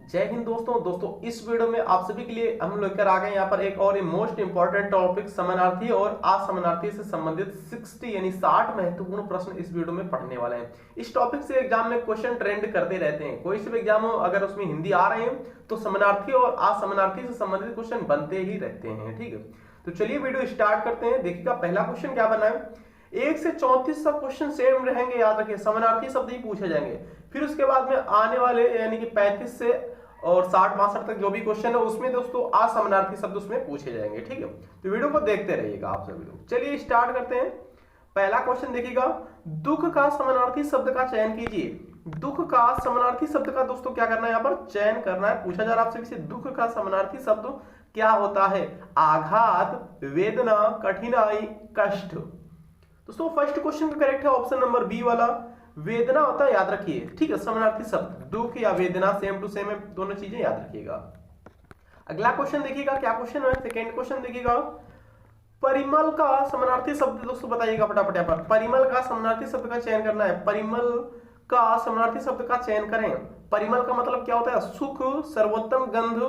जय हिंद दोस्तों इस वीडियो में आप सभी के लिए हम लेकर आ गए यहाँ पर एक और मोस्ट इंपॉर्टेंट टॉपिक समानार्थी और असमानार्थी से संबंधित 60 यानी 60 महत्वपूर्ण प्रश्न इस वीडियो में पढ़ने वाले हैं। इस टॉपिक से एग्जाम में क्वेश्चन ट्रेंड करते रहते हैं, कोई से भी एग्जाम हो अगर उसमें हिंदी आ रहे हैं तो समानार्थी और असमानार्थी से संबंधित क्वेश्चन बनते ही रहते हैं। ठीक है, तो चलिए वीडियो स्टार्ट करते हैं। देखिएगा पहला क्वेश्चन क्या बना है, 1 से 34 तक क्वेश्चन सेम रहेंगे, याद रखिए समानार्थी शब्द ही पूछे जाएंगे। फिर उसके बाद में आने वाले यानी कि 35 से और 60-62 तक जो भी क्वेश्चन है उसमें दोस्तों असमानार्थी शब्द उसमें पूछे जाएंगे। ठीक है, तो वीडियो को देखते रहिएगा आप सभी लोग। चलिए स्टार्ट करते हैं। पहला क्वेश्चन देखिएगा, दुख का समानार्थी शब्द का चयन कीजिए। दुख का समानार्थी शब्द का दोस्तों क्या करना है, यहाँ पर चयन करना है। पूछा जा रहा है आपसे से दुख का समानार्थी शब्द क्या होता है, आघात, वेदना, कठिनाई, कष्ट। दोस्तों फर्स्ट क्वेश्चन का करेक्ट है ऑप्शन नंबर बी वाला, वेदना होता है, याद रखिए। ठीक है, समानार्थी शब्द दुख या वेदना सेम टू सेम है, दोनों चीजें याद रखिएगा। अगला क्वेश्चन देखिएगा, क्या क्वेश्चन है, सेकंड क्वेश्चन देखिएगा, परिमल का समानार्थी शब्द दोस्तों बताइएगा फटाफट। यहाँ पर परिमल का समानार्थी शब्द का चयन करना है। परिमल का समानार्थी शब्द का चयन करें। परिमल का मतलब क्या होता है, सुख, सर्वोत्तम गंध,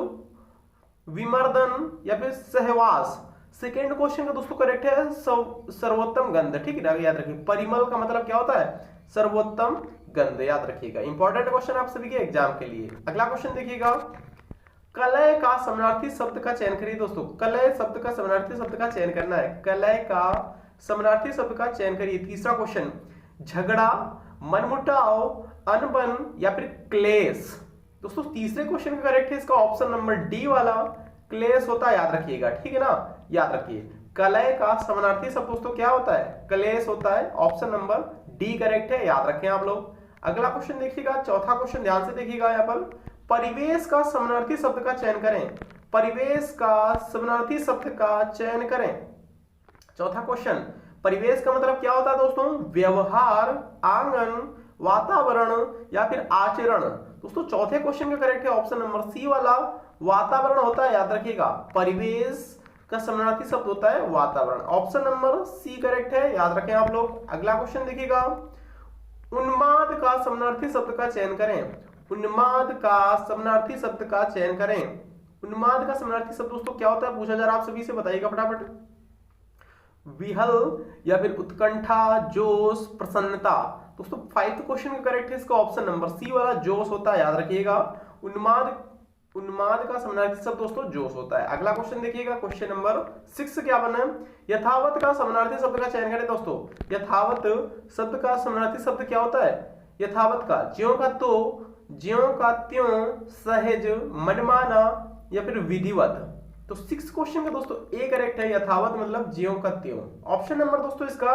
विमर्दन या फिर सहवास। सेकेंड क्वेश्चन का दोस्तों करेक्ट है सर्वोत्तम गंध। ठीक है, याद रखिए परिमल का मतलब क्या होता है, सर्वोत्तम गंध, याद रखिएगा। इंपॉर्टेंट क्वेश्चन आप सभी के एग्जाम के लिए। अगला क्वेश्चन देखिएगा, कलय का समानार्थी शब्द का चयन करिए। दोस्तों कलय शब्द का समानार्थी शब्द का चयन करना है, कलय का समानार्थी शब्द का चयन करिए। तीसरा क्वेश्चन, झगड़ा, मनमुटाव, अनबन या फिर क्लेश। दोस्तों तीसरे क्वेश्चन का करेक्ट है इसका ऑप्शन नंबर डी वाला, क्लेश होता है, याद रखिएगा। ठीक है ना, याद रखिए कलय का समानार्थी शब्द दोस्तों क्या होता है, क्लेश होता है। ऑप्शन नंबर डी करेक्ट है, याद रखें आप लोग। अगला क्वेश्चन देखिएगा, चौथा क्वेश्चन ध्यान से देखिएगा। यहाँ पर परिवेश का समानार्थी शब्द का चयन करें। परिवेश का समानार्थी शब्द का चयन करें। चौथा क्वेश्चन, परिवेश का मतलब क्या होता है दोस्तों, व्यवहार, आंगन, वातावरण या फिर आचरण। दोस्तों चौथे क्वेश्चन का करेक्ट है ऑप्शन नंबर सी वाला, वातावरण होता है, याद रखिएगा। परिवेश का समानार्थी शब्द होता है वातावरण। ऑप्शन नंबर सी करेक्ट है, याद रखें आप लोग। अगला क्वेश्चन देखिएगा, उन्माद का समानार्थी शब्द का चयन करें। उन्माद का समानार्थी शब्द का चयन करें। उन्माद का समानार्थी शब्द दोस्तों क्या होता है, पूछा जा रहा है आप सभी से, बताइएगा फटाफट। विहल या फिर उत्कंठा, जोश, प्रसन्नता। दोस्तों 5th क्वेश्चन का करेक्ट है इसका ऑप्शन नंबर सी वाला, जोश होता है, याद रखिएगा। उन्माद का समानार्थी शब्द दोस्तों जोश होता है। अगला क्वेश्चन देखिएगा, क्वेश्चन नंबर 6 क्या बना है, यथावत का समानार्थी शब्द का चयन करें। दोस्तों यथावत शब्द का समानार्थी शब्द क्या होता है, यथावत का ज्यों का तो, ज्यों का त्यों, सहज, मनमाना या फिर विधिवत। तो 6 क्वेश्चन का दोस्तों ए करेक्ट है, यथावत मतलब ज्यों का त्यों। ऑप्शन नंबर दोस्तों इसका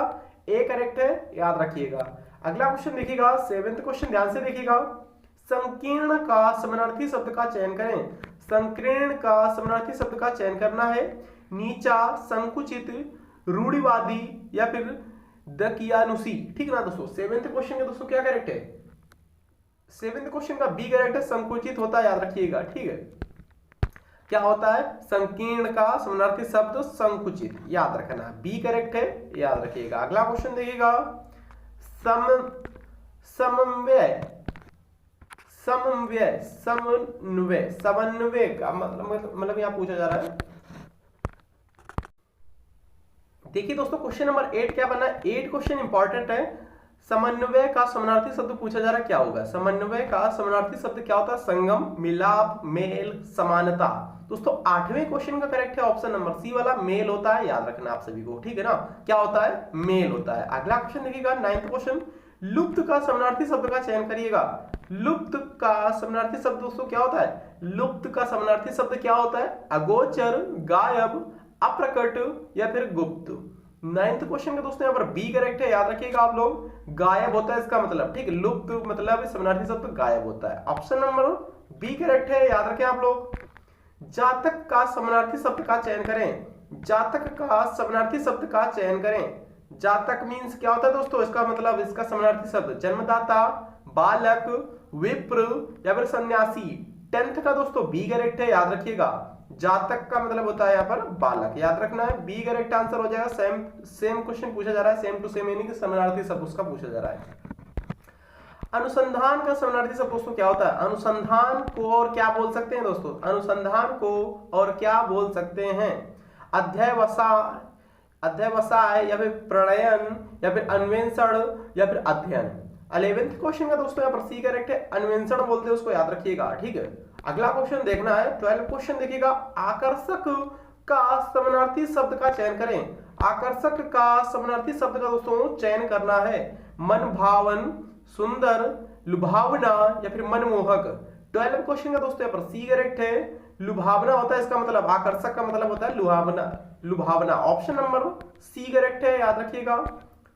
ए करेक्ट है, याद रखिएगा। अगला क्वेश्चन देखिएगा, 7th क्वेश्चन ध्यान से देखिएगा, संकीर्ण का समानार्थी शब्द का चयन करें। संकीर्ण का समानार्थी शब्द का चयन करना है। नीचा, संकुचित, रूढ़िवादी या फिर दकियानुसी। ठीक है ना दोस्तों, 7th क्वेश्चन का दोस्तों क्या करेक्ट है, 7th क्वेश्चन का बी करेक्ट है, संकुचित होता है, याद रखिएगा। ठीक है, क्या होता है, संकीर्ण का समानार्थी शब्द संकुचित, याद रखना, बी करेक्ट है, याद रखिएगा। अगला क्वेश्चन देखिएगा, समन्वय समन्वय का मतलब यहां पूछा जा रहा है। देखिए दोस्तों क्वेश्चन नंबर 8 क्या बना है, 8 क्वेश्चन इंपॉर्टेंट है। समन्वय का समानार्थी शब्द पूछा जा रहा है, क्या होगा, समन्वय का समानार्थी शब्द क्या होता है, संगम, मिलाप, मेल, समानता। दोस्तों 8वें क्वेश्चन का करेक्ट है ऑप्शन नंबर सी वाला, मेल होता है, याद रखना आप सभी को। ठीक है ना, क्या होता है, मेल होता है। अगला क्वेश्चन देखिएगा, 9th क्वेश्चन, लुप्त का समानार्थी शब्द का चयन करिएगा। लुप्त का समानार्थी शब्द दोस्तों क्या होता है, लुप्त का समानार्थी शब्द क्या होता है, अगोचर, गायब, अप्रकट या फिर गुप्त। 9th क्वेश्चन का दोस्तों यहाँ पर बी करेक्ट है, याद रखिएगा आप लोग, गायब होता है इसका मतलब। ठीक है, लुप्त मतलब समानार्थी शब्द गायब होता है। ऑप्शन नंबर बी करेक्ट है, याद रखें आप लोग। जातक का समानार्थी शब्द का चयन करें। जातक का समानार्थी शब्द का चयन करें। जातक मींस क्या होता है दोस्तों, इसका मतलब इसका समानार्थी शब्द जन्मदाता, बालक, विप्र या फिर सन्यासी। 10th का दोस्तों बी करेक्ट है, याद रखिएगा। जातक का मतलब होता है यहाँ पर बालक, याद रखना है, बी करेक्ट आंसर हो जाएगा। सेम क्वेश्चन पूछा जा रहा है, सेम टू सेम यानी कि समानार्थी शब्द उसका पूछा जा रहा है। अनुसंधान का समानार्थी शब्द दोस्तों क्या होता है? अनुसंधान को और क्या बोल सकते हैं दोस्तों? अनुसंधान को और क्या बोल सकते हैं? अध्यवसाय, अध्यवसाय या फिर प्रणयन या फिर अन्वेषण या फिर अध्ययन। 11th क्वेश्चन का दोस्तों यहाँ पर सी करेक्ट है, अन्वेषण बोलते हैं, उसको याद रखिएगा, ठीक है। अगला क्वेश्चन देखना है 12 क्वेश्चन देखिएगा, आकर्षक का समानार्थी शब्द का चयन करें। आकर्षक का समानार्थी शब्द का दोस्तों चयन करना है। मन भावन, सुंदर, लुभावना या फिर मनमोहक। 12 क्वेश्चन का दोस्तों यहाँ पर सी करेक्ट है, लुभावना होता है इसका मतलब, आकर्षक का मतलब होता है लुभावना, लुभावना। ऑप्शन नंबर सी करेक्ट है, याद रखिएगा।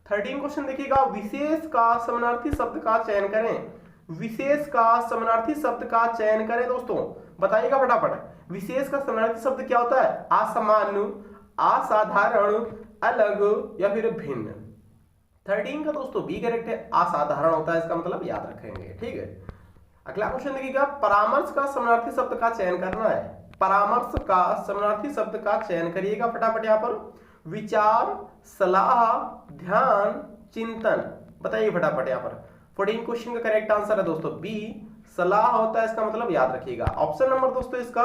13 क्वेश्चन देखिएगा, विशेष का समानार्थी शब्द का चयन करें। विशेष का समानार्थी शब्द का चयन करें दोस्तों, बताइएगा फटाफट। विशेष का समानार्थी शब्द क्या होता है? असामान्य, असाधारण, अलग या फिर भिन्न। 13 का दोस्तों बी करेक्ट है, असाधारण होता है इसका मतलब, याद रखेंगे, ठीक है। अगला क्वेश्चन देखिएगा, परामर्श का समानार्थी शब्द का चयन करना है। परामर्श का समानार्थी शब्द का चयन करिएगा फटाफट यहाँ पर। विचार, सलाह, ध्यान, चिंतन, बताइए फटाफट यहाँ पर। 14 क्वेश्चन का करेक्ट आंसर है दोस्तों बी, सलाह होता है इसका मतलब, याद रखिएगा। ऑप्शन नंबर दोस्तों इसका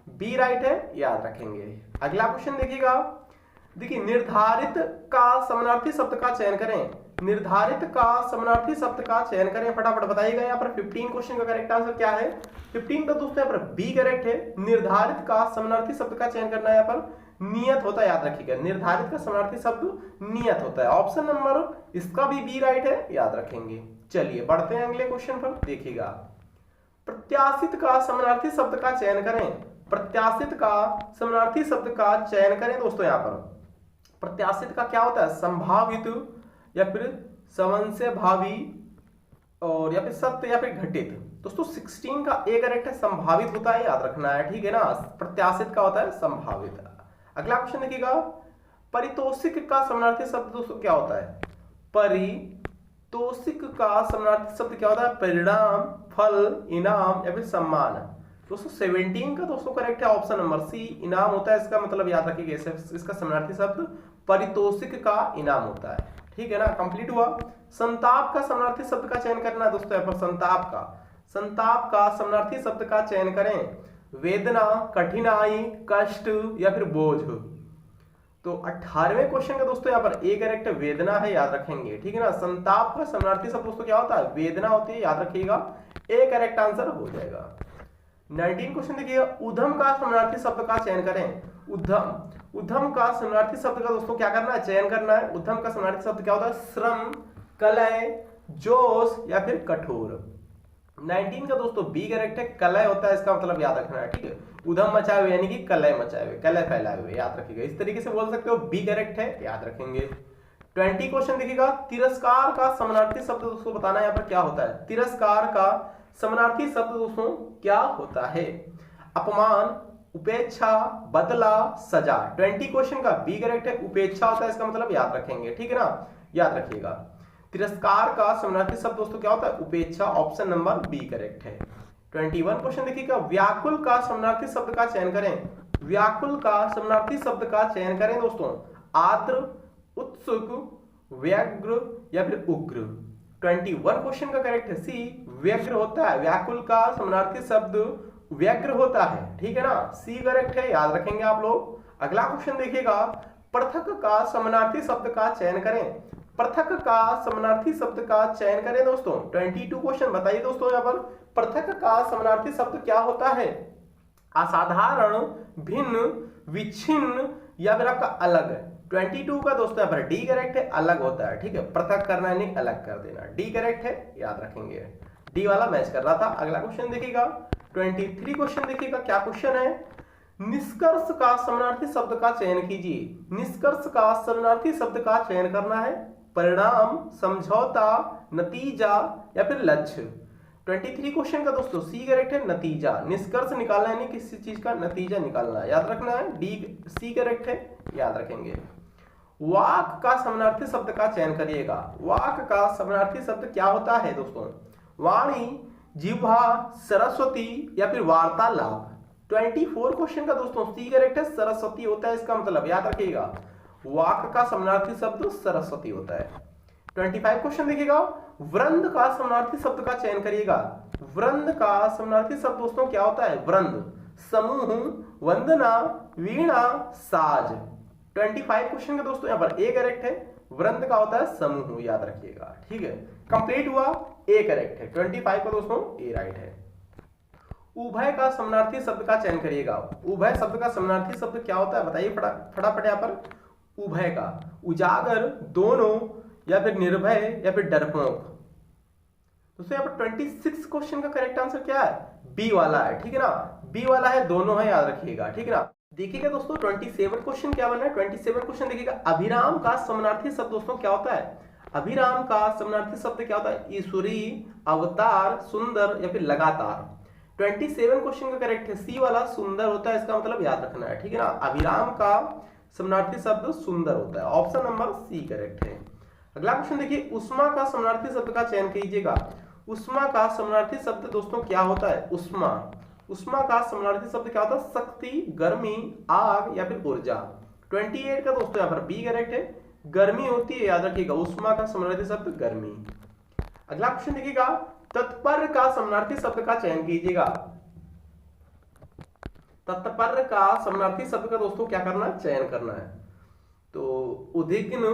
बी राइट है, याद रखेंगे। अगला क्वेश्चन देखिएगा, देखिए निर्धारित का समानार्थी शब्द का चयन करें। निर्धारित का समानार्थी शब्द का चयन करें, फटाफट बताइएगा यहाँ पर। 15 क्वेश्चन का करेक्ट आंसर क्या है? 15 का दोस्तों यहाँ पर बी करेक्ट है, निर्धारित का समानार्थी शब्द का चयन करना है यहाँ पर। नियत होता है, याद रखिएगा, निर्धारित का समानार्थी शब्द नियत होता है। ऑप्शन नंबर इसका भी बी राइट है, याद रखेंगे। चलिए बढ़ते हैं अगले क्वेश्चन पर, देखिएगा। प्रत्याशित का समानार्थी शब्द का चयन करें। प्रत्याशित का समानार्थी शब्द का चयन करें दोस्तों यहाँ पर। प्रत्याशित का क्या होता है? संभावित या फिर समंशय भावी और या फिर सत्य या फिर घटित। दोस्तों 16 का ए करेक्ट है, संभावित होता है, याद रखना है, ठीक है ना। प्रत्याशित का होता है संभावित। अगला क्वेश्चन देखिएगा, परितोषिक का समानार्थी शब्द दोस्तों क्या होता है? परितोषिक का समानार्थी शब्द क्या होता है? परिणाम, फल, इनाम या फिर सम्मान। दोस्तों 17 का दोस्तों करेक्ट है, ऑप्शन नंबर सी, इनाम होता है इसका मतलब, याद रखिएगा। इसका समानार्थी शब्द परितोषिक का इनाम होता है, ठीक है ना। कंप्लीट हुआ। संताप का समानार्थी शब्द का चयन करना है दोस्तों यहाँ पर। संताप का समानार्थी शब्द का चयन करें। वेदना, कठिनाई, कष्ट या फिर बोझ। तो 18वें क्वेश्चन का दोस्तों यहाँ पर ए करेक्ट वेदना है, याद रखेंगे, ठीक है ना। संताप का समानार्थी शब्द दोस्तों क्या होता है? वेदना होती है, याद रखिएगा। ए करेक्ट आंसर हो जाएगा। 19 क्वेश्चन देखिए, उद्यम का समानार्थी शब्द का चयन करें। उद्यम का समानार्थी शब्द का दोस्तों क्या करना है? चयन करना है। उद्यम का समानार्थी शब्द क्या होता है? श्रम, कलय, जोश या फिर कठोर। 19 का दोस्तों बी करेक्ट है, कलय होता है इसका मतलब, याद रखना है, ठीक है। उद्यम मचाए हुए यानी कि कलय मचाए हुए, कलय फैलाए हुए, याद रखिएगा। इस तरीके से बोल सकते हो, बी करेक्ट है, याद रखेंगे। 20 क्वेश्चन देखिएगा, तिरस्कार का समानार्थी शब्द दोस्तों बताना है यहाँ पर क्या होता है। तिरस्कार का समानार्थी शब्द दोस्तों क्या होता है? अपमान, उपेक्षा, बदला, सजा। 20 क्वेश्चन का बी करेक्ट है, उपेक्षा होता है इसका मतलब, याद रखेंगे, ठीक है ना, याद रखिएगा। तिरस्कार का समानार्थी शब्द दोस्तों क्या होता है? उपेक्षा। ऑप्शन नंबर बी करेक्ट है। 21 क्वेश्चन देखिएगा, व्याकुल का समानार्थी शब्द का चयन करें। व्याकुल का समानार्थी शब्द का चयन करें दोस्तों। आर्द्र, उत्सुक, व्यग्र या फिर उग्र। 21 क्वेश्चन का करेक्ट है सी, व्यग्र होता है। व्याकुल का समानार्थी शब्द व्यग्र होता है, ठीक है ना, सी करेक्ट है, याद रखेंगे आप लोग। अगला क्वेश्चन देखिएगा, पृथक का समानार्थी शब्द का चयन करें। पृथक का समानार्थी शब्द का चयन करें दोस्तों। 22 क्वेश्चन बताइए दोस्तों यहाँ पर, पृथक का समानार्थी शब्द क्या होता है? असाधारण, भिन्न, विच्छिन्न या फिर आपका अलग। 22 का दोस्तों यहाँ पर डी करेक्ट है, अलग होता है, ठीक है। पृथक करना यानी अलग कर देना, डी करेक्ट है, याद रखेंगे। डी वाला मैच कर रहा था। अगला क्वेश्चन देखिएगा, 23 क्वेश्चन देखिएगा, क्या क्वेश्चन है? निष्कर्ष का समानार्थी शब्द का चयन कीजिए। निष्कर्ष का समानार्थी शब्द का चयन करना है। परिणाम, समझौता, नतीजा या फिर लक्ष्य। 23 क्वेश्चन का दोस्तों सी करेक्ट है, नतीजा। निष्कर्ष निकालना यानी किसी चीज का नतीजा निकालना, याद रखना है। डी सी करेक्ट है, याद रखेंगे। वाक का समानार्थी शब्द का चयन करिएगा। वाक का समानार्थी शब्द क्या होता है दोस्तों? वाणी, जिह्वा, सरस्वती या फिर वार्तालाप। 24 क्वेश्चन का दोस्तों सी करेक्ट है, सरस्वती होता है इसका मतलब, याद रखिएगा। वाक का समानार्थी शब्द सरस्वती होता है। 25 क्वेश्चन देखिएगा, वृंद का समानार्थी शब्द का चयन करिएगा। वृंद का समानार्थी शब्द दोस्तों क्या होता है? वृंद, समूह, वंदना, वीणा, साज। 25 क्वेश्चन का दोस्तों यहाँ पर ए करेक्ट है। वृंद का होता है समूह, याद रखिएगा, ठीक है। कंप्लीट हुआ, ए करेक्ट है। 25 का दोस्तों ए राइट है। उभय का समानार्थी शब्द का चयन करिएगा। उभय शब्द का समानार्थी शब्द क्या होता है बताइए फटाफट यहाँ पर। उभय का उजागर, दोनों, या फिर निर्भय, या फिर डरपोक। दोस्तों यहाँ पर 26 क्वेश्चन का करेक्ट आंसर क्या है? बी वाला है, ठीक है ना। बी वाला है, दोनों है, याद रखिएगा, ठीक है ना। देखिएगा दोस्तों 27 क्वेश्चन क्या बना है। 27 क्वेश्चन देखिएगा। अभिराम का समानार्थी शब्द दोस्तों क्या होता है? अभिराम का समानार्थी शब्द क्या होता है? ईश्वरी, अवतार, सुंदर, या फिर लगातार। 27 क्वेश्चन का करेक्ट है सी वाला, सुंदर होता है, इसका मतलब याद रखना है, ठीक है ना। अभिराम का समानार्थी शब्द सुंदर होता है, ऑप्शन नंबर सी करेक्ट है। अगला क्वेश्चन देखिए, उष्मा का समानार्थी शब्द का चयन कीजिएगा। उष्मा का समानार्थी शब्द दोस्तों क्या होता है? उष्मा। उष्मा का समानार्थी शब्द क्या होता है? शक्ति, गर्मी, आग, या फिर ऊर्जा। 28 का दोस्तों यहाँ पर बी करेक्ट है, गर्मी होती है, याद रखिएगा। उष्मा का समानार्थी शब्द गर्मी। अगला क्वेश्चन देखिएगा, तत्पर का समानार्थी शब्द का चयन कीजिएगा। तत्पर का समानार्थी शब्द का दोस्तों क्या करना है? चयन करना है। तो उद्विग्न,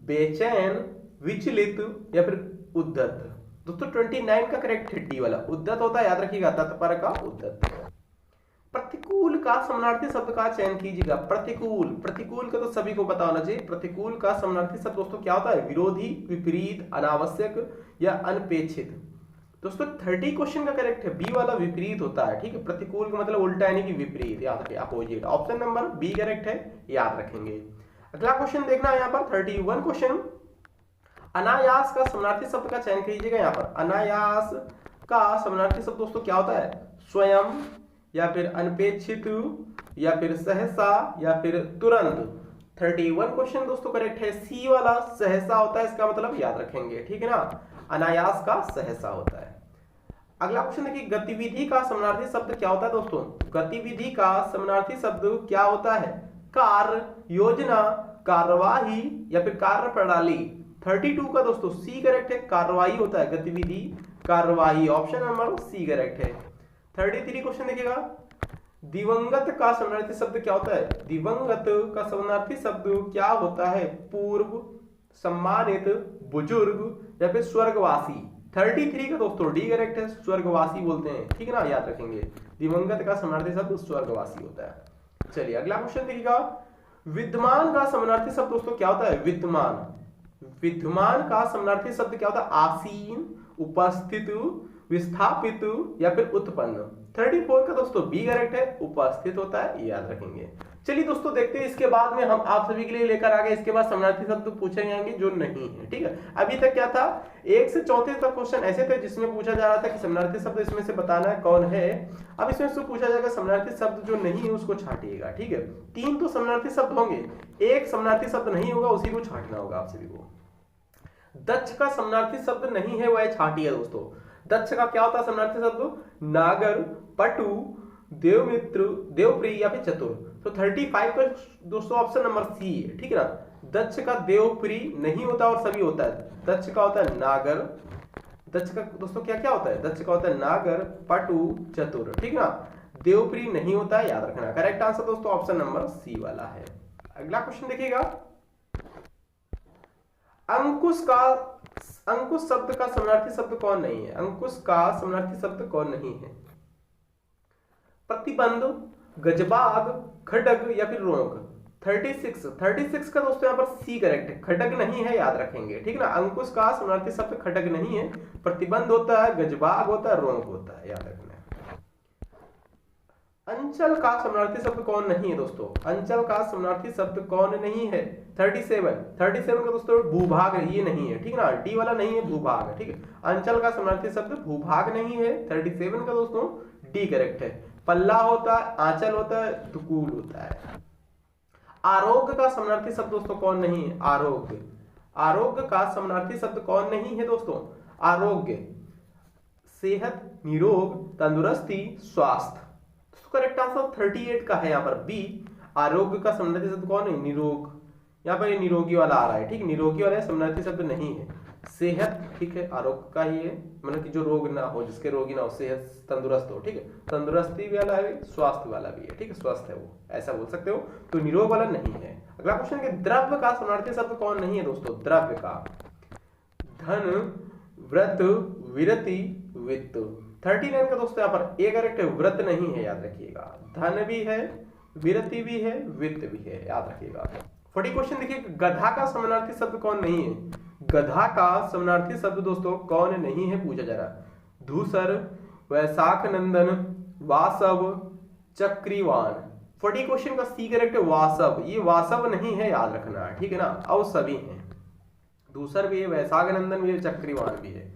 बेचैन, विचलित, या फिर उद्धत। दोस्तों 29 का करेक्ट है डी वाला, उद्धत होता है, याद रखिएगा। तत्पर का उद्धत। प्रतिकूल का समानार्थी शब्द का चयन कीजिएगा। प्रतिकूल, प्रतिकूल का तो सभी को पता होना चाहिए। प्रतिकूल का समानार्थी शब्द दोस्तों क्या होता है? विरोधी, विपरीत, अनावश्यक, या अनपेक्षित। दोस्तों 30 क्वेश्चन का करेक्ट है बी वाला, विपरीत होता है, ठीक है। प्रतिकूल का मतलब उल्टा यानी कि विपरीत, याद रखिए, opposite. Option number B correct है, याद रखेंगे। अगला क्वेश्चन देखना है यहाँ पर 31 क्वेश्चन। अनायास का समानार्थी शब्द का चयन कीजिएगा। यहाँ पर अनायास का समानार्थी शब्द दोस्तों क्या होता है? स्वयं, या फिर अनपेक्षित, या फिर सहसा, या फिर तुरंत। 31 क्वेश्चन दोस्तों करेक्ट है सी वाला, सहसा होता है, इसका मतलब याद रखेंगे, ठीक है ना। अनायास का सहसा होता है। अगला क्वेश्चन देखिए, गतिविधि का समानार्थी शब्द क्या होता है दोस्तों? गतिविधि का समानार्थी शब्द क्या होता है? कार्य, योजना, कार्यवाही, या फिर कार्य प्रणाली। 32 का दोस्तों सी करेक्ट है, कार्रवाई होता है, गतिविधि, कार्यवाही। ऑप्शन नंबर सी करेक्ट है। 33 क्वेश्चन देखिएगा, दिवंगत का समानार्थी शब्द क्या होता है? दिवंगत का समानार्थी शब्द क्या होता है? पूर्व, सम्मानित, बुजुर्ग, या फिर स्वर्गवासी। 33 का दोस्तों डी करेक्ट है, स्वर्गवासी बोलते हैं, ठीक है ना, याद रखेंगे। दिवंगत का समानार्थी शब्द स्वर्गवासी होता है। चलिए अगला क्वेश्चन देखिएगा, विद्यमान का समानार्थी शब्द दोस्तों क्या होता है? विद्यमान। विद्यमान का समानार्थी शब्द क्या होता है? आसीन, उपस्थित, विस्थापित, या फिर उत्पन्न। 34 का दोस्तों बी करेक्ट है, उपस्थित होता है, याद रखेंगे। चलिए दोस्तों देखते हैं, इसके बाद में हम आप सभी के लिए लेकर आ गए, इसके बाद समानार्थी शब्द पूछे जाएंगे जो नहीं है, ठीक है। अभी तक क्या था, 1 से 34 तक क्वेश्चन ऐसे थे जिसमें पूछा जा रहा था कि समानार्थी शब्द इसमें से बताना है कौन है। अब इसमें से पूछा जाएगा समानार्थी शब्द जो नहीं है उसको छांटिएगा, ठीक है। 3 तो समानार्थी शब्द होंगे, 1 समानार्थी शब्द नहीं होगा, उसी को छांटना होगा आप सभी को। दक्ष का समानार्थी शब्द नहीं है, वह छांटिए दोस्तों। दक्ष का क्या होता है समानार्थी शब्द? नागर, पटु, देवमित्र, देवप्रिय, या फिर चतुर। तो 35 का दोस्तों ऑप्शन नंबर सी है, ठीक है ना। दक्ष का देवप्रिय नहीं होता और सभी होता है। दक्ष का होता है नागर, दक्ष का दोस्तों क्या क्या होता है? दक्ष का होता है नागर, पटु, चतुर, ठीक है ना। देवप्रिय नहीं होता है, याद रखना। करेक्ट आंसर दोस्तों ऑप्शन नंबर सी वाला है। अगला क्वेश्चन देखिएगा, अंकुश का, अंकुश शब्द का समानार्थी शब्द कौन नहीं है? अंकुश का समानार्थी शब्द कौन नहीं है? प्रतिबंध, गजबाग, खड्ग, या फिर रोग। 36 का दोस्तों यहाँ पर सी करेक्ट है, खड्ग नहीं है, याद रखेंगे, ठीक है ना। अंकुश का समानार्थी शब्द खड्ग नहीं है, प्रतिबंध होता है, गजबाग होता है, रोग होता है, याद रखना। अंचल का समानार्थी शब्द कौन नहीं है दोस्तों? अंचल का समानार्थी शब्द कौन नहीं है? 37 का दोस्तों भूभाग, ये नहीं है, ठीक है ना। डी वाला नहीं है, भूभाग, ठीक है। अंचल का समानार्थी शब्द भूभाग नहीं है। 37 का दोस्तों डी करेक्ट है। पल्ला होता है, आंचल होता है, दुकूल होता है। आरोग्य का समानार्थी शब्द दोस्तों कौन नहीं है? आरोग्य। आरोग्य का समानार्थी शब्द कौन नहीं है दोस्तों? आरोग्य, सेहत, निरोग, तंदुरुस्ती, स्वास्थ्य। करेक्ट आंसर 38 का है यहाँ पर बी। आरोग्य का समानार्थी शब्द कौन है? निरोग। यहाँ पर ये निरोगी वाला आ रहा है, ठीक, निरोगी वाला समानार्थी शब्द नहीं है। सेहत, ठीक है, आरोग्य का ही है, मतलब कि जो रोग ना हो, जिसके रोगी ना हो, सेहत तंदुरुस्त हो, ठीक है, तंदुरुस्ती वाला है, स्वास्थ्य वाला भी है, ठीक है, स्वस्थ है वो, ऐसा बोल सकते हो। तो निरोग वाला नहीं है। अगला क्वेश्चन है द्रव्य का समानार्थी शब्द कौन नहीं है दोस्तों? द्रव्य का धन, व्रत, विरति, वित्त। 39 का दोस्तों यहाँ पर एक करेक्ट है, व्रत नहीं है, याद रखिएगा। धन भी है, विरति भी है, वित्त भी है, याद रखिएगा। 40 क्वेश्चन देखिए, गधा का समानार्थी शब्द कौन नहीं है? गधा का समानार्थी शब्द दोस्तों कौन नहीं है, पूछा जा रहा। धूसर, वैशाख नंदन, वासव, चक्रीवान। 40 क्वेश्चन का सी करेक्ट है वासव। ये वासव नहीं है, याद रखना, ठीक है ना, और सभी हैं। दूसर भी है, वैशाख नंदन भी है, चक्रीवान भी है।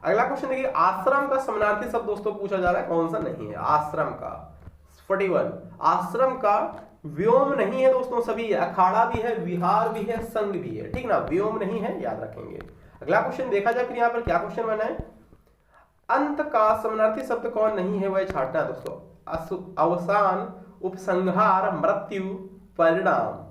अगला क्वेश्चन देखिए, आश्रम का समानार्थी शब्द दोस्तों पूछा जा रहा है, कौन सा नहीं है? आश्रम का 41, आश्रम का व्योम नहीं है दोस्तों, सभी अखाड़ा भी है, विहार भी है, संघ भी है, ठीक ना, व्योम नहीं है, याद रखेंगे। अगला क्वेश्चन देखा जाए फिर यहाँ पर क्या क्वेश्चन बना है, अंत का समानार्थी शब्द कौन नहीं है, वह छाटना है दोस्तों। अवसान, उपसंहार, मृत्यु, परिणाम।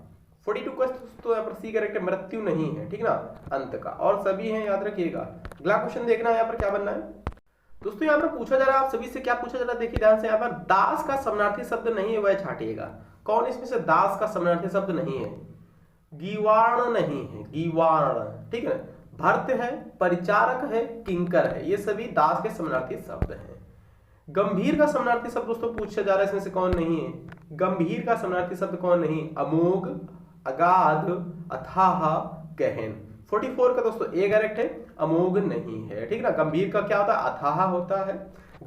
42 का तो यहाँ पर सी करेक्ट है, मृत्यु नहीं है, ठीक ना, अंत का, और सभी हैं, याद रखिएगा। अगला क्वेश्चन देखना यहाँ पर क्या बनना है दोस्तों, यहाँ पर पूछा जा रहा है आप सभी से, क्या पूछा जा रहा है देखिए ध्यान से। यहाँ पर दास का समानार्थी शब्द नहीं है, वह छाटिएगा। कौन इसमें से दास का समानार्थी शब्द नहीं है? गीवाण नहीं है, गीवाण, ठीक है। भर्त है, परिचारक है, किंकर है, ये सभी दास के समानार्थी शब्द हैं। गंभीर का समानार्थी शब्द दोस्तों पूछा जा रहा है, इसमें से कौन नहीं है? गंभीर का समानार्थी शब्द कौन नहीं? अमोघ, अगाध, अथाह, गहन। 44 का दोस्तों ए करेक्ट है, अमोघ नहीं है, ठीक ना। गंभीर का क्या होता है? अथाह होता है,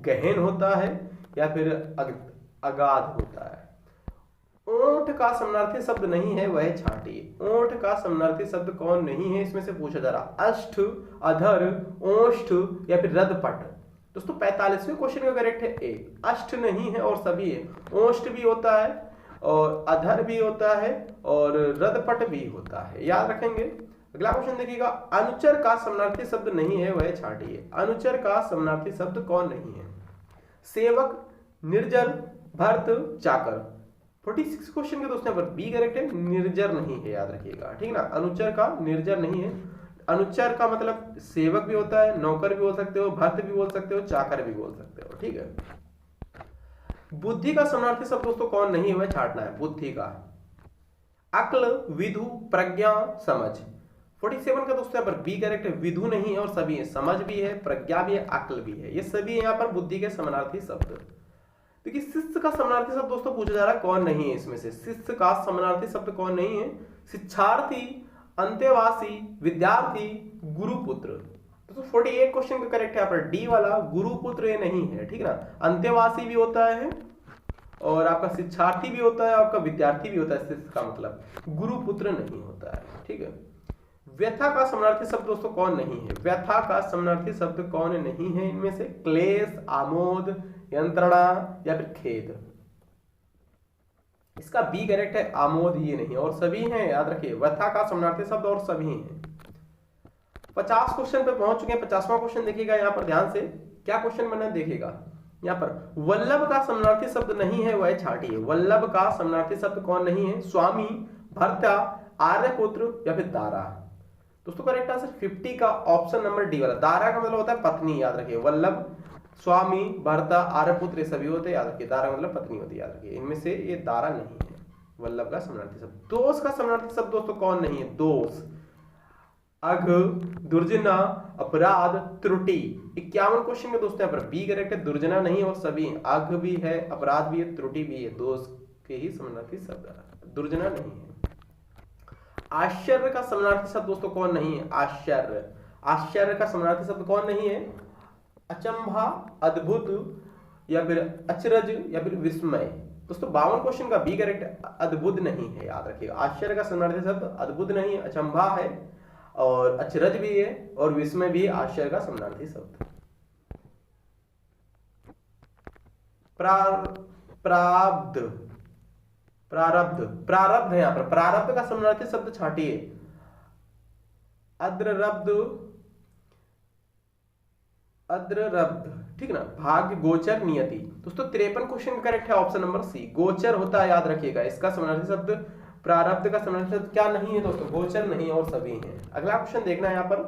गहन होता है, या फिर अगाध होता है। ओंठ का समानार्थी शब्द नहीं है, वह छाटिए। ओंठ का समानार्थी शब्द कौन नहीं है, इसमें से पूछा जा रहा। अष्ट, अधर, ओष्ठ, या फिर रदपट। दोस्तों 45वें क्वेश्चन का करेक्ट है ए, अष्ट नहीं है और सभी है। ओष्ठ भी होता है, और अधर भी होता है, और रदपट भी होता है, याद रखेंगे। अगला क्वेश्चन देखिएगा, अनुचर का समानार्थी शब्द नहीं है, वह छाटिए। अनुचर का समानार्थी शब्द कौन नहीं है? सेवक, निर्जर, भर्त, चाकर। 46 क्वेश्चन के दोस्तों पर बी करेक्ट है, निर्जर नहीं है, याद रखिएगा, ठीक ना। अनुचर का निर्जर नहीं है। अनुचर का मतलब सेवक भी होता है, नौकर भी बोल सकते हो, भर्त भी बोल सकते हो, चाकर भी बोल सकते हो, ठीक है। बुद्धि का समानार्थी शब्द दोस्तों कौन नहीं है, वह छाटना है। बुद्धि का अक्ल, विधु, प्रज्ञा, समझ। 47 का दोस्तों यहाँ पर बी करेक्ट है, विधु नहीं है और सभी है, समझ भी है, प्रज्ञा भी है, अक्ल भी है, ये सभी यहाँ पर बुद्धि के समानार्थी शब्द। देखिए शिष्य का समानार्थी शब्द दोस्तों पूछा जा रहा है, कौन नहीं है इसमें से? शिष्य का समानार्थी शब्द कौन नहीं है? शिक्षार्थी, अंत्यवासी, विद्यार्थी, गुरुपुत्र। तो 48 क्वेश्चन का करेक्ट है यहाँ पर डी वाला, गुरुपुत्र ये नहीं है, ठीक है ना। अंत्यवासी भी होता है, और आपका शिक्षार्थी भी होता है, आपका विद्यार्थी भी होता है, शिष्य का मतलब, गुरुपुत्र नहीं होता है, ठीक है। व्यथा का समानार्थी शब्द दोस्तों कौन नहीं है? व्यथा का समानार्थी शब्द कौन नहीं है इनमें से? क्लेश, आमोद, यंत्रणा, या फिर खेद। इसका बी करेक्ट है, आमोद ये नहीं, और सभी हैं, याद रखिए। व्यथा का समानार्थी शब्द और सभी हैं। 50 क्वेश्चन पे पहुंच चुके हैं। 50वां क्वेश्चन देखिएगा यहाँ पर ध्यान से, क्या क्वेश्चन बना देखिएगा यहाँ पर। वल्लभ का समानार्थी शब्द नहीं है, वह छाटिए। वल्लभ का समानार्थी शब्द कौन नहीं है? स्वामी, भर्ता, आर्यपुत्र, या फिर दारा। दोस्तों करेक्ट आंसर 50 का ऑप्शन नंबर डी वाला। दारा का मतलब होता है पत्नी, याद रखिए। वल्लभ, स्वामी, भर्ता, आर्यपुत्र सभी होते हैं, याद रखिए। दारा मतलब पत्नी होती है, याद रखिए। इनमें से ये दारा नहीं है वल्लभ का समानार्थी शब्द। दोष का समानार्थी शब्द दोस्तों कौन नहीं है? दोष, अघ, दुर्जना, अपराध, त्रुटि। 51 क्वेश्चन के दोस्तों यहाँ पर बी करेक्ट है, दुर्जना नहीं और सभी। अघ भी है, अपराध भी है, त्रुटि भी है, दोष के ही समानार्थी शब्द, दुर्जना नहीं है। आश्चर्य का समानार्थी शब्द दोस्तों कौन नहीं है? आश्चर्य। आश्चर्य का समानार्थी शब्द कौन नहीं है? अचंभा, अद्भुत, या फिर अचरज, या फिर विस्मय। दोस्तों 52 क्वेश्चन का बी करेक्ट अद्भुत नहीं है, याद रखिएगा। आश्चर्य का समानार्थी शब्द अद्भुत नहीं है, अचंभा है, और अचरज भी है, और विस्मय भी आश्चर्य का समानार्थी शब्द। प्रारब्ध, प्रारब्ध, प्रारब्ध है यहाँ पर। प्रारब्ध का समानार्थी शब्द छाटिए। अद्ररब्ध, अद्ररब्ध, ठीक ना। भाग्य, गोचर, नियति। दोस्तों 53 क्वेश्चन करेक्ट है ऑप्शन नंबर सी, गोचर होता है, याद रखिएगा। इसका समानार्थी शब्द, प्रारब्ध का समानार्थी शब्द क्या नहीं है दोस्तों? गोचर नहीं और सभी हैं। अगला क्वेश्चन देखना है यहाँ पर,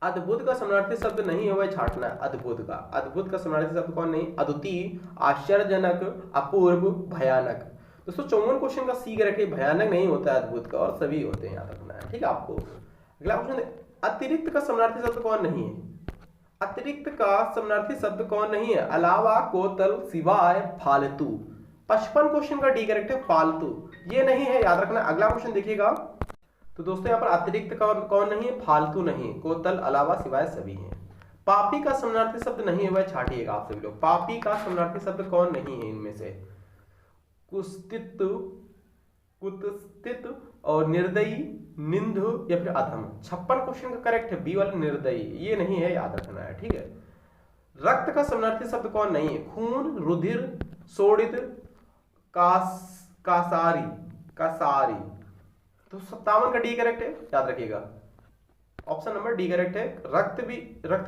अद्भुत का समानार्थी शब्द नहीं है वह छाटना है। अद्भुत का समानार्थी शब्द कौन नहीं? अद्वितीय, आश्चर्यजनक, अपूर्व, भयानक। दोस्तों 54 क्वेश्चन का सी करके भयानक नहीं होता है अद्भुत का, और सभी होते हैं, याद रखना है, ठीक है आपको। अगला क्वेश्चन, अतिरिक्त का समानार्थी शब्द कौन नहीं है? अतिरिक्त का समानार्थी शब्द कौन नहीं है? अलावा, कोतल, सिवाय, फालतू। 55 क्वेश्चन का डी करेक्ट है फालतू, ये नहीं है, याद रखना। अगला क्वेश्चन देखिएगा, तो दोस्तों यहाँ पर अतिरिक्त का कौन नहीं है? फालतू नहीं, कोतल, अलावा, सिवाय सभी हैं। पापी का समानार्थी शब्द नहीं है वह छाटिएगा आप सभी लोग। पापी का समानार्थी शब्द कौन नहीं है इनमें से? कुत्सित, और निर्दयी, निंदु या फिर अधम। 56 क्वेश्चन का करेक्ट है बी वाला निर्दयी, ये नहीं है, याद रखना है, ठीक है। रक्त का समानार्थी शब्द कौन नहीं है? खून, रुधिर, शोणित, कासारी। तो 57 का डी करेक्ट है, याद रखिएगा। ऑप्शन नंबर डी करेक्ट है। रक्त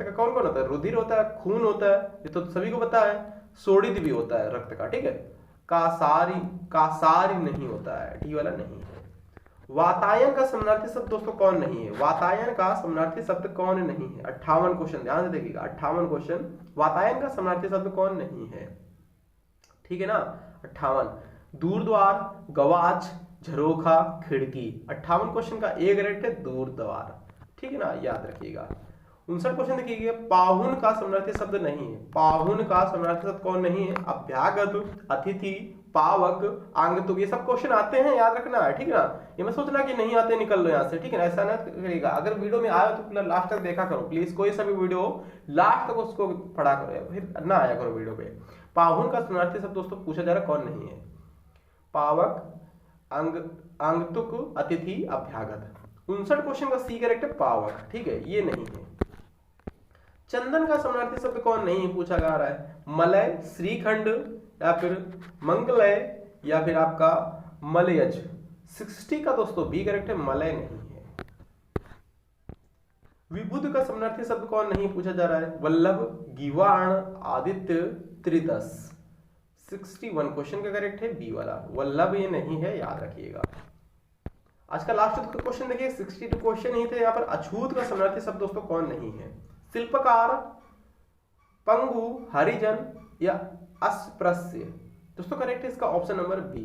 का कौन कौन होता है? रुधिर होता है, खून होता है, ये तो सभी को पता है, शोणित भी होता है रक्त का, ठीक है। कासारी नहीं होता है, डी वाला नहीं है। वातायन का समानार्थी शब्द दोस्तों कौन नहीं है? वातायन का समानार्थी शब्द कौन नहीं है? 58 क्वेश्चन, ध्यान से देखिएगा, 58 क्वेश्चन, वातायन का समानार्थी शब्द कौन नहीं है? ठीक है ना, 58। दूरद्वार, गवाच, झरोखा, खिड़की। 58 क्वेश्चन का ए ग्रेड है दूरद्वार, ठीक है ना, याद रखिएगा। 59 क्वेश्चन देखिए, पाहुन का समानार्थी शब्द नहीं है। पाहुन का समानार्थी शब्द कौन नहीं है? अभ्यागत, अतिथि, पावक, आगंतुक। ये सब क्वेश्चन आते हैं, याद रखना है, ठीक है ना। ये मत सोचना कि नहीं आते निकल लो यहाँ से, ठीक है ना, ऐसा ना करिएगा। अगर वीडियो में आया तो लास्ट तक देखा करो प्लीज, कोई सा भी वीडियो लास्ट तक उसको पढ़ा करो, फिर ना आया करो वीडियो पे। पाहुन का समानार्थी शब्द दोस्तों पूछा जा रहा कौन नहीं है? पावक, आगंतुक, अतिथि, अभ्यागत। 59 क्वेश्चन का सी करेक्ट है पावक, ठीक है, ये नहीं है। चंदन का समानार्थी शब्द कौन नहीं है पूछा जा रहा है? मलय, श्रीखंड, या फिर मंगलय, या फिर आपका मलयज। 60 का दोस्तों बी करेक्ट है, मलय नहीं है। विबुध का समानार्थी शब्द कौन नहीं पूछा जा रहा है? वल्लभ, गीवाण, आदित्य, त्रिदश। 61 क्वेश्चन का करेक्ट है बी वाला, वल्लभ ये नहीं है, याद रखिएगा। आज का लास्ट क्वेश्चन देखिए, 62 क्वेश्चन ही थे यहाँ पर। अछूत का समानार्थी शब्द दोस्तों कौन नहीं है? शिल्पकार, पंगु, हरिजन या अस्पृश्य। दोस्तों करेक्ट है इसका ऑप्शन नंबर बी,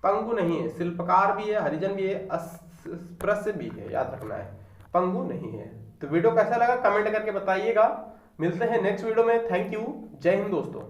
पंगु नहीं है। शिल्पकार भी है, हरिजन भी है, अस्पृश्य भी है, याद रखना है, पंगु नहीं है। तो वीडियो कैसा लगा कमेंट करके बताइएगा। मिलते हैं नेक्स्ट वीडियो में। थैंक यू, जय हिंद दोस्तों।